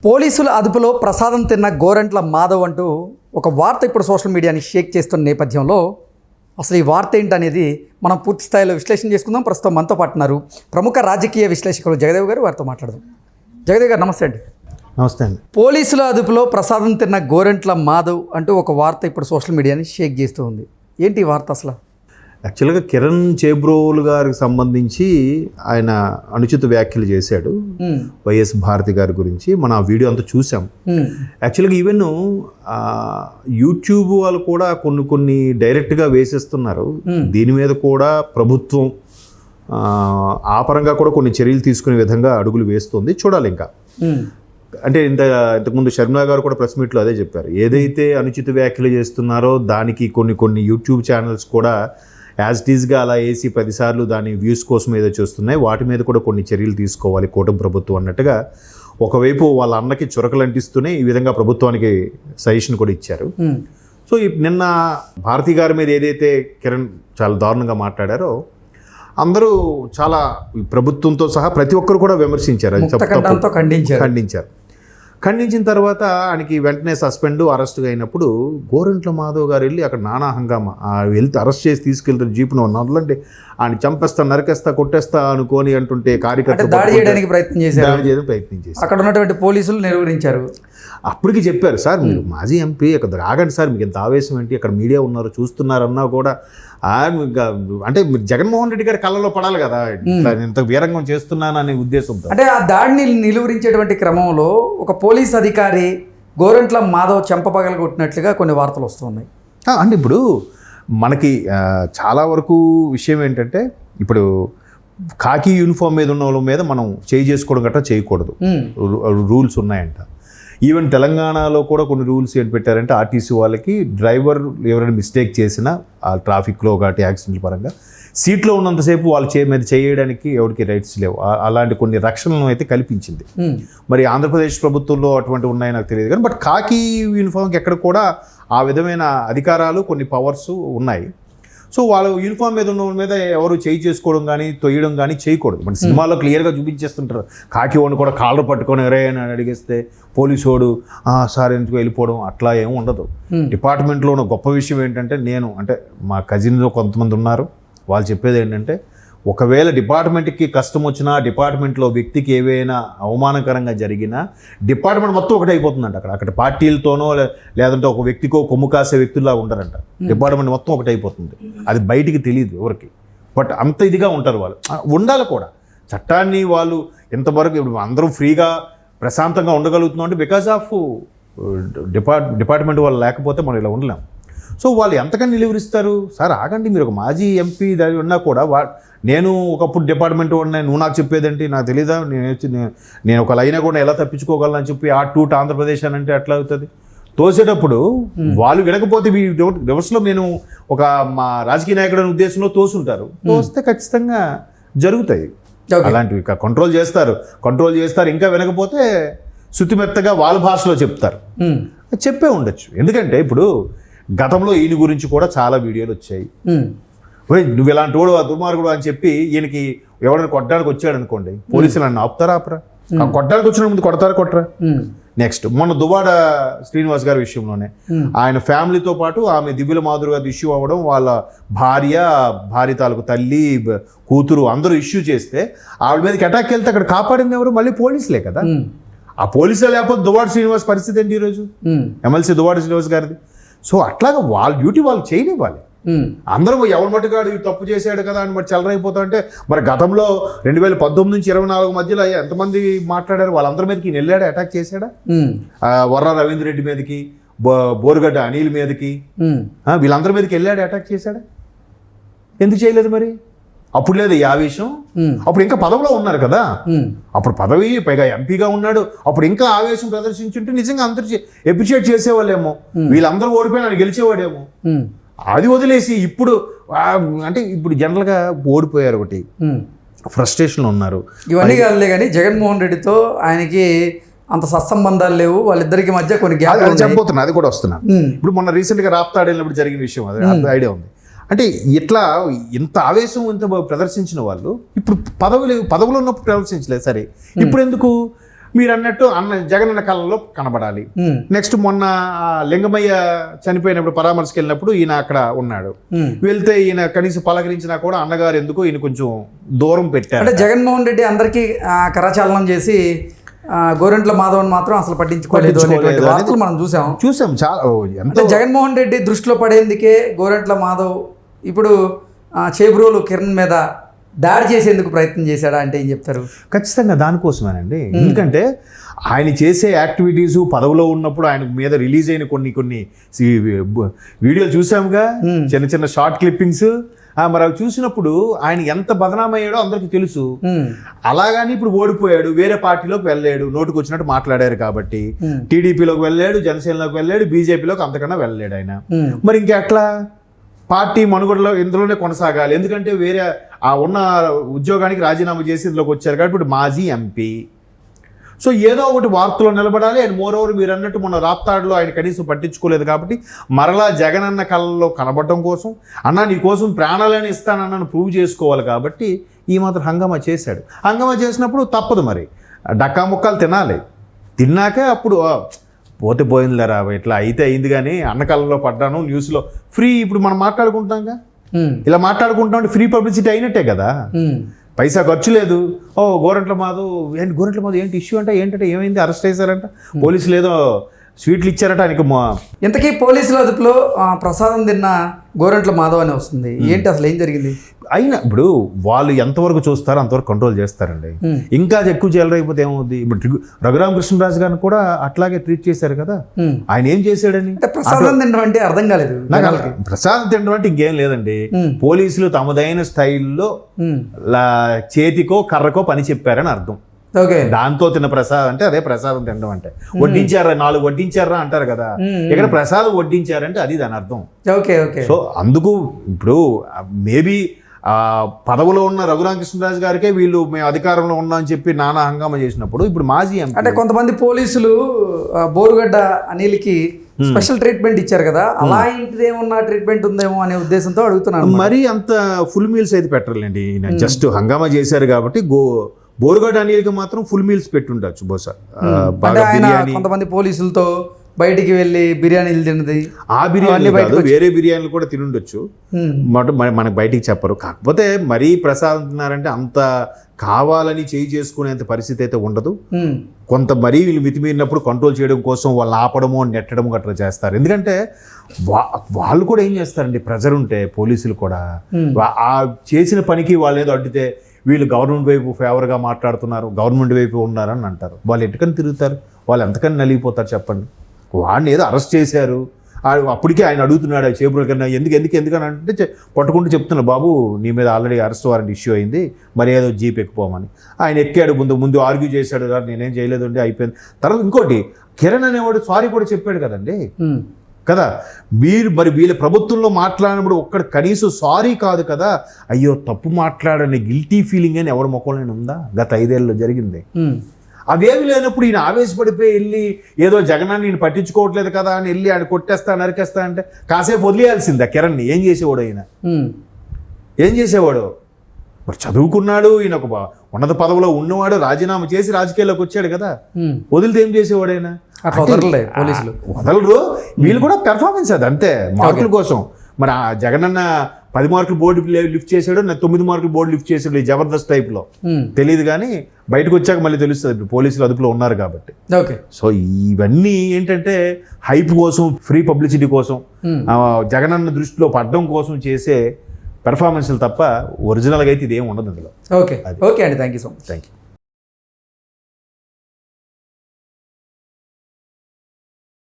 పోలీసుల అదుపులో ప్రసాదం తిన్న గోరంట్ల మాధవ్ అంటూ ఒక వార్త ఇప్పుడు సోషల్ మీడియాని షేక్ చేస్తున్న నేపథ్యంలో అసలు ఈ వార్త ఏంటనేది మనం పూర్తి స్థాయిలో విశ్లేషణ చేసుకుందాం. ప్రస్తుతం మనతో పాటున్నారు ప్రముఖ రాజకీయ విశ్లేషకులు జగదేవ్ గారు. వారితో మాట్లాడదాం. జగదేవ్ గారు నమస్తే అండి. నమస్తే అండి. పోలీసుల అదుపులో ప్రసాదం తిన్న గోరంట్ల మాధవ్ అంటూ ఒక వార్త ఇప్పుడు సోషల్ మీడియాని షేక్ చేస్తూ ఉంది. ఏంటి ఈ వార్త అసలు? యాక్చువల్గా కిరణ్ చేబ్రోలు గారికి సంబంధించి ఆయన అనుచిత వ్యాఖ్యలు చేశాడు వైఎస్ భారతి గారి గురించి. మనం ఆ వీడియో అంతా చూసాం. యాక్చువల్గా ఈవెన్ యూట్యూబ్ వాళ్ళు కూడా కొన్ని డైరెక్ట్గా వేసేస్తున్నారు. దీని మీద కూడా ప్రభుత్వం ఆ పరంగా కూడా కొన్ని చర్యలు తీసుకునే విధంగా అడుగులు వేస్తుంది. చూడాలి ఇంకా. అంటే ఇంతకుముందు షర్మిలా గారు కూడా ప్రెస్ మీట్లో అదే చెప్పారు. ఏదైతే అనుచిత వ్యాఖ్యలు చేస్తున్నారో దానికి కొన్ని యూట్యూబ్ ఛానల్స్ కూడా యాజ్ ఇట్ ఈస్గా అలా వేసి 10 సార్లు దాని వ్యూస్ కోసం ఏదో చూస్తున్నాయి. వాటి మీద కూడా కొన్ని చర్యలు తీసుకోవాలి కూటమి ప్రభుత్వం అన్నట్టుగా ఒకవైపు వాళ్ళ అన్నకి చురకలు అంటిస్తూనే ఈ విధంగా ప్రభుత్వానికి సజెషన్ కూడా ఇచ్చారు. సో నిన్న భారతి గారి మీద ఏదైతే కిరణ్ చాలా దారుణంగా మాట్లాడారో అందరూ చాలా ప్రభుత్వంతో సహా ప్రతి ఒక్కరు కూడా విమర్శించారు. ఖండించిన తర్వాత ఆయనకి వెంటనే సస్పెండ్ అరెస్ట్ అయినప్పుడు గోరంట్ల మాధవ్ గారు వెళ్ళి అక్కడ నానా హంగామా వెళ్తే అరెస్ట్ చేసి తీసుకెళ్తారు జీపును అంటే ఆయన చంపేస్తా నరికేస్తా కొట్టేస్తా అనుకోని అంటుంటే కార్యకర్తలు దాడి చేయడానికి ప్రయత్నం చేశారు. అక్కడ ఉన్నటువంటి పోలీసులు నిర్వహించారు. అప్పటికి చెప్పారు, సార్ మీరు మాజీ ఎంపీ అక్కడ ఆగండి సార్, మీకు ఎంత ఆవేశం ఏంటి, అక్కడ మీడియా ఉన్నారు చూస్తున్నారన్నా కూడా అంటే మీరు జగన్మోహన్ రెడ్డి గారి కళ్ళలో పడాలి కదా ఇంత వీరంగం చేస్తున్నాననే ఉద్దేశంతో. అంటే ఆ దాడిని నిలువరించేటువంటి క్రమంలో ఒక పోలీస్ అధికారి గోరంట్ల మాధవ్ చెంపపగలగొట్టినట్లుగా కొన్ని వార్తలు వస్తున్నాయి. అంటే ఇప్పుడు మనకి చాలా వరకు విషయం ఏంటంటే ఇప్పుడు ఖాకీ యూనిఫామ్ మీద ఉన్న వాళ్ళ మీద మనం చేసుకోవడం గట్రా చేయకూడదు, రూల్స్ ఉన్నాయంట. ఈవెన్ తెలంగాణలో కూడా కొన్ని రూల్స్ ఏంటి పెట్టారంటే ఆర్టీసీ వాళ్ళకి డ్రైవర్ ఎవరైనా మిస్టేక్ చేసినా ఆ ట్రాఫిక్లో ఒకటి యాక్సిడెంట్ల పరంగా సీట్లో ఉన్నంతసేపు వాళ్ళు మీద చేయడానికి ఎవరికి రైట్స్ లేవు. అలాంటి కొన్ని రక్షణలను అయితే కల్పించింది. మరి ఆంధ్రప్రదేశ్ ప్రభుత్వంలో అటువంటి ఉన్నాయని నాకు తెలియదు కానీ బట్ ఖాకీ యూనిఫామ్కి ఎక్కడ కూడా ఆ విధమైన అధికారాలు కొన్ని పవర్స్ ఉన్నాయి. సో వాళ్ళు యూనిఫామ్ మీద ఉన్న మీద ఎవరు చేసుకోవడం కానీ తొయ్యడం కానీ చేయకూడదు. మన సినిమాలో క్లియర్గా చూపించేస్తుంటారు. కాకి వాడిని కూడా కాలర్ పట్టుకొని ఎవరైనా అడిగేస్తే పోలీసు వాడు సార్ ఎందుకు వెళ్ళిపోవడం అట్లా ఏమి ఉండదు. డిపార్ట్మెంట్లో ఉన్న గొప్ప విషయం ఏంటంటే అంటే మా కజిన్లో కొంతమంది ఉన్నారు, వాళ్ళు చెప్పేది ఏంటంటే ఒకవేళ డిపార్ట్మెంట్కి కష్టం వచ్చినా డిపార్ట్మెంట్లో వ్యక్తికి ఏవైనా అవమానకరంగా జరిగినా డిపార్ట్మెంట్ మొత్తం ఒకటి అయిపోతుందంట. అక్కడ పార్టీలతోనో లేదంటే ఒక వ్యక్తికో కొమ్ము కాసే వ్యక్తుల్లా ఉండరంట. డిపార్ట్మెంట్ మొత్తం ఒకటి అయిపోతుంది. అది బయటికి తెలియదు ఎవరికి, బట్ అంత ఇదిగా ఉంటారు వాళ్ళు. ఉండాలి కూడా చట్టాన్ని వాళ్ళు ఎంతవరకు ఇప్పుడు అందరూ ఫ్రీగా ప్రశాంతంగా ఉండగలుగుతున్నాం అంటే బికాజ్ ఆఫ్ డిపార్ట్మెంట్ వాళ్ళు లేకపోతే మనం ఇలా ఉండలేం. సో వాళ్ళు ఎంతకని నిలువరిస్తారు. సార్ ఆగండి, మీరు ఒక మాజీ ఎంపీ దాని ఉన్నా కూడా నేను ఒకప్పుడు డిపార్ట్మెంట్ వాడినా నువ్వు నాకు చెప్పేదేంటి, నాకు తెలీదా, నేను ఒక లైనా కూడా ఎలా తప్పించుకోగలను అని చెప్పి ఆంధ్రప్రదేశ్ అని అంటే ఎట్లా అవుతుంది. తోసేటప్పుడు వాళ్ళు వినకపోతే రివర్స్లో నేను ఒక మా రాజకీయ నాయకుడు అనే ఉద్దేశంలో తోసుంటారు. తోస్తే ఖచ్చితంగా జరుగుతాయి అలాంటివి. కంట్రోల్ చేస్తారు. ఇంకా వినకపోతే శుతిమెత్తగా వాళ్ళ భాషలో చెప్తారు. చెప్పే ఉండొచ్చు. ఎందుకంటే ఇప్పుడు గతంలో ఈయన గురించి కూడా చాలా వీడియోలు వచ్చాయి. నువ్వు ఇలాంటి వాడు దుర్మార్గుడు అని చెప్పి ఈయనకి ఎవరైనా కొట్టడానికి వచ్చాడు అనుకోండి, పోలీసులు నన్ను ఆపుతారా? కొట్టడానికి వచ్చిన ముందు కొట్టరా? నెక్స్ట్ మొన్న దువ్వాడ శ్రీనివాస్ గారి విషయంలోనే ఆయన ఫ్యామిలీతో పాటు ఆమె దివ్యుల మాధురి గారి ఇష్యూ అవ్వడం, వాళ్ళ భార్య తాలూకు తల్లి కూతురు అందరూ ఇష్యూ చేస్తే ఆవిడ మీదకి అటాక్ వెళ్తే అక్కడ కాపాడింది ఎవరు? మళ్ళీ పోలీసులే కదా. ఆ పోలీసులే లేకపోతే దువ్వాడ శ్రీనివాస్ పరిస్థితి ఏంటి ఈరోజు? ఎమ్మెల్సీ దువ్వాడ శ్రీనివాస్ గారిది. సో అట్లాగా వాళ్ళ డ్యూటీ వాళ్ళు చేయనివ్వాలి. అందరూ ఎవరి మట్టుగాడు తప్పు చేశాడు కదా అని మరి చెలరైపోతా అంటే మరి గతంలో 2019 నుంచి 2024 మధ్యలో ఎంతమంది మాట్లాడారు? వాళ్ళందరి మీదకి వెళ్ళాడా? అటాక్ చేశాడా? వర్ర రవీంద్ర రెడ్డి మీదకి, బోరుగడ్డ అనిల్ మీదకి, వీళ్ళందరి మీదకి వెళ్ళాడా? అటాక్ చేశాడా? ఎందుకు చేయలేదు మరి? అప్పుడు లేదు ఈ ఆవేశం. అప్పుడు ఇంకా పదవిలో ఉన్నారు కదా, అప్పుడు పదవి పైగా ఎంపీగా ఉన్నాడు. అప్పుడు ఇంకా ఆవేశం ప్రదర్శించుంటే నిజంగా అందరూ అప్రిషియేట్ చేసేవాళ్ళేమో. వీళ్ళందరూ ఓడిపోయినా గెలిచేవాడేమో. అది వదిలేసి ఇప్పుడు అంటే ఇప్పుడు జనరల్గా ఓడిపోయారు, ఒకటి ఫ్రస్ట్రేషన్లో ఉన్నారు. ఇవన్నీ కాదులే కానీ జగన్మోహన్ రెడ్డితో ఆయనకి అంత సత్సంబంధాలు లేవు, వాళ్ళిద్దరికి మధ్య కొన్ని గ్యాప్ చెప్పబోతున్నా. అది కూడా వస్తున్నా. ఇప్పుడు మొన్న రీసెంట్గా రాప్తాడేళ్ళప్పుడు జరిగిన విషయం, అది ఐడియా ఉంది. అంటే ఇట్లా ఇంత ఆవేశం ఇంత ప్రదర్శించిన వాళ్ళు ఇప్పుడు పదవులు ఉన్నప్పుడు ప్రదర్శించలేదు. సరే ఇప్పుడు ఎందుకు మీరు అన్నట్టు జగనన్న కళ్ళలో కనబడాలి. నెక్స్ట్ మొన్న లింగమయ్య చనిపోయినప్పుడు పరామర్శకి వెళ్ళినప్పుడు ఈయన అక్కడ ఉన్నాడు. వెళ్తే ఈయన కనీసం పలకరించినా కూడా అన్నగారు ఎందుకు ఈయన కొంచెం దూరం పెట్టారు. అంటే జగన్మోహన్ రెడ్డి అందరికీ కరచాలనం చేసి గోరెంట్ల మాధవన్ మాత్రం అసలు పట్టించుకోలేదు అనేటువంటి వార్తలు మనం చూసాం చాలా. అంటే జగన్మోహన్ రెడ్డి దృష్టిలో పడేందుకే గోరెంట్ల మాధవ్ ఇప్పుడు చేబ్రోలు కిరణ్ మీద దాడి చేసేందుకు ప్రయత్నం చేశాడా అంటే ఏం చెప్తారు? ఖచ్చితంగా దానికోసమేనండి. ఎందుకంటే ఆయన చేసే యాక్టివిటీస్ పదవిలో ఉన్నప్పుడు ఆయన మీద రిలీజ్ అయిన కొన్ని వీడియోలు చూసాముగా, చిన్న చిన్న షార్ట్ క్లిప్పింగ్స్. మరి అవి చూసినప్పుడు ఆయన ఎంత బదనామయ్యాడో అందరికీ తెలుసు. అలాగని ఇప్పుడు ఓడిపోయాడు, వేరే పార్టీలోకి వెళ్ళాడు, నోటుకు వచ్చినట్టు మాట్లాడారు కాబట్టి టీడీపీలోకి వెళ్ళాడు, జనసేనలోకి వెళ్ళాడు, బీజేపీలోకి అంతకన్నా వెళ్ళాడు ఆయన. మరి ఇంకెట్లా పార్టీ మనుగడలో ఇందులోనే కొనసాగాలి. ఎందుకంటే వేరే ఆ ఉన్న ఉద్యోగానికి రాజీనామా చేసి ఇందులోకి వచ్చారు కాబట్టి ఇప్పుడు మాజీ ఎంపీ. సో ఏదో ఒకటి వార్తలో నిలబడాలి. అండ్ మోర్ ఓవర్ మీరు అన్నట్టు మొన్న రాప్తాడులో ఆయన కనీసం పట్టించుకోలేదు కాబట్టి మరలా జగనన్న కళ్ళలో కనబడటం కోసం, అన్న నీ కోసం ప్రాణాలని ఇస్తానన్నను ప్రూవ్ చేసుకోవాలి కాబట్టి ఈ మాత్రం హంగామా చేశాడు. హంగామా చేసినప్పుడు తప్పదు, మరి డక్కా ముక్కలు తినాలి. తిన్నాకే అప్పుడు పోతే పోయిందిలేరా, ఇట్లా అయితే అయింది, కానీ అన్న కళ్ళలో పడ్డాను న్యూస్లో ఫ్రీ. ఇప్పుడు మనం మాట్లాడుకుంటాంగా, ఇలా మాట్లాడుకుంటాం ఫ్రీ పబ్లిసిటీ అయినట్టే కదా, పైసా ఖర్చు లేదు. గోరంట్ల మాధవ్ ఏంటి ఇష్యూ అంటే ఏంటంటే ఏమైంది, అరెస్ట్ చేశారంట, పోలీసులు ఏదో స్వీట్లు ఇచ్చారట ఆయనకి. ఇంతకీ పోలీసుల అదుపులో ప్రసాదం తిన్న గోరంట్ల మాధవ్ అని వస్తుంది. ఏంటి అసలు ఏం జరిగింది? అయినా ఇప్పుడు వాళ్ళు ఎంతవరకు చూస్తారో అంతవరకు కంట్రోల్ చేస్తారండి. ఇంకా ఎక్కువ చేయలేకపోతే ఏమవుద్ది? ఇప్పుడు రఘురామకృష్ణరాజు గారిని కూడా అట్లాగే ట్రీట్ చేశారు కదా. ఆయన ఏం చేశాడని ప్రసాదం తినడం అంటే అర్థం కాలేదు నాకు. ప్రసాదం తినడం అంటే ఇంకేం లేదండి, పోలీసులు తమదైన స్టైల్లో చేతికో కర్రకో పని చెప్పారని అర్థం. దాంతో తిన్న ప్రసాదం అంటే అదే ప్రసాదం తినడం అంటే. వడ్డించారా, 4 వడ్డించారా అంటారు కదా, ఇక్కడ ప్రసాదం వడ్డించారంటే అది దాని అర్థం. సో అందుకు ఇప్పుడు మేబీ పదవిలో ఉన్న రఘురామకృష్ణరాజు గారికే వీళ్ళు మేము అధికారంలో ఉన్నాం అని చెప్పి నానా హంగామా చేసినప్పుడు ఇప్పుడు మాజీ అంటే కొంతమంది పోలీసులు బోరుగడ్డ అనిల్కి స్పెషల్ ట్రీట్మెంట్ ఇచ్చారు కదా, అలా ఇంటిదేమన్నా ట్రీట్మెంట్ ఉందేమో అనే ఉద్దేశంతో అడుగుతున్నాను. మరీ అంత ఫుల్ మీల్స్ అయితే పెట్టరండి, జస్ట్ హంగామా చేశారు కాబట్టి. బోరుగడ్డ అనిల్కి మాత్రం ఫుల్ మీల్స్ పెట్టుండొచ్చు బహుశా. కొంతమంది పోలీసులతో బయటికి వెళ్ళి బిర్యానీలు తిన్నది, ఆ బిర్యానీ కాదు వేరే బిర్యానీలు కూడా తినుండొచ్చు, మనకు బయటికి చెప్పరు. కాకపోతే మరీ ప్రసాదం తిన్నారంటే అంత కావాలని చేసుకునేంత పరిస్థితి అయితే ఉండదు. కొంత మరీ వీళ్ళు మితిమీరినప్పుడు కంట్రోల్ చేయడం కోసం వాళ్ళు ఆపడము నెట్టడము గట్రా చేస్తారు. ఎందుకంటే వాళ్ళు కూడా ఏం చేస్తారండి, ప్రెజర్ ఉంటే పోలీసులు కూడా ఆ చేసిన పనికి వాళ్ళు ఏదో అడ్డితే వీళ్ళు గవర్నమెంట్ వైపు ఫేవర్గా మాట్లాడుతున్నారు, గవర్నమెంట్ వైపు ఉన్నారని అంటారు. వాళ్ళు ఎటుకని తిరుగుతారు, వాళ్ళు ఎంతకని నలిగిపోతారు చెప్పండి. వాడిని ఏదో అరెస్ట్ చేశారు, అప్పటికే ఆయన అడుగుతున్నాడు చేపల కన్నా ఎందుకని అంటే పట్టుకుంటూ చెప్తున్నా, బాబు నీ మీద ఆల్రెడీ అరెస్ట్ వారెంట్ ఇష్యూ అయింది, మరి ఏదో జీప్ ఎక్కుపోమని. ఆయన ఎక్కాడు, ముందు ఆర్గ్యూ చేశాడు, నేనేం చేయలేదండి అయిపోయింది. తర్వాత ఇంకోటి కిరణ్ అనేవాడు సారీ కూడా చెప్పాడు కదండి కదా. మరి వీళ్ళ ప్రభుత్వంలో మాట్లాడినప్పుడు ఒక్కడ కనీసం సారీ కాదు కదా, అయ్యో తప్పు మాట్లాడని గిల్టీ ఫీలింగ్ అని ఎవరి ముఖంలో ఉందా? గత 5 ఏళ్ళలో జరిగింది. అవేమి లేనప్పుడు ఈయన ఆవేశపడిపోయి వెళ్ళి ఏదో జగనాన్ని నేను పట్టించుకోవట్లేదు కదా అని వెళ్ళి ఆయన కొట్టేస్తా నరికేస్తా అంటే కాసేపు వదిలేయాల్సిందా కిరణ్ని? ఏం చేసేవాడు ఆయన? ఏం చేసేవాడు? మరి చదువుకున్నాడు, ఈయన ఒక ఉన్నత పదవిలో ఉన్నవాడు, రాజీనామా చేసి రాజకీయాల్లోకి వచ్చాడు కదా, వదిలితే ఏం చేసేవాడు ఆయన? వదలరు. వీళ్ళు కూడా పెర్ఫార్మెన్స్ అది అంతే, మార్కుల కోసం. మరి ఆ జగనన్న 10 మార్కులు బోర్డు లిఫ్ట్ చేశాడు, 9 మార్కులు బోర్డు లిఫ్ట్ చేశాడు ఈ జబర్దస్త్ టైప్లో. తెలియదు కానీ బయటకు వచ్చాక మళ్ళీ తెలుస్తుంది, ఇప్పుడు పోలీసులు అదుపులో ఉన్నారు కాబట్టి. సో ఇవన్నీ ఏంటంటే హైప్ కోసం, ఫ్రీ పబ్లిసిటీ కోసం, జగనన్న దృష్టిలో పడడం కోసం చేసే పెర్ఫార్మెన్స్లు తప్ప ఒరిజినల్గా అయితే ఇదేం ఉండదు అందులో. ఓకే అండి, thank you so much. Thank you.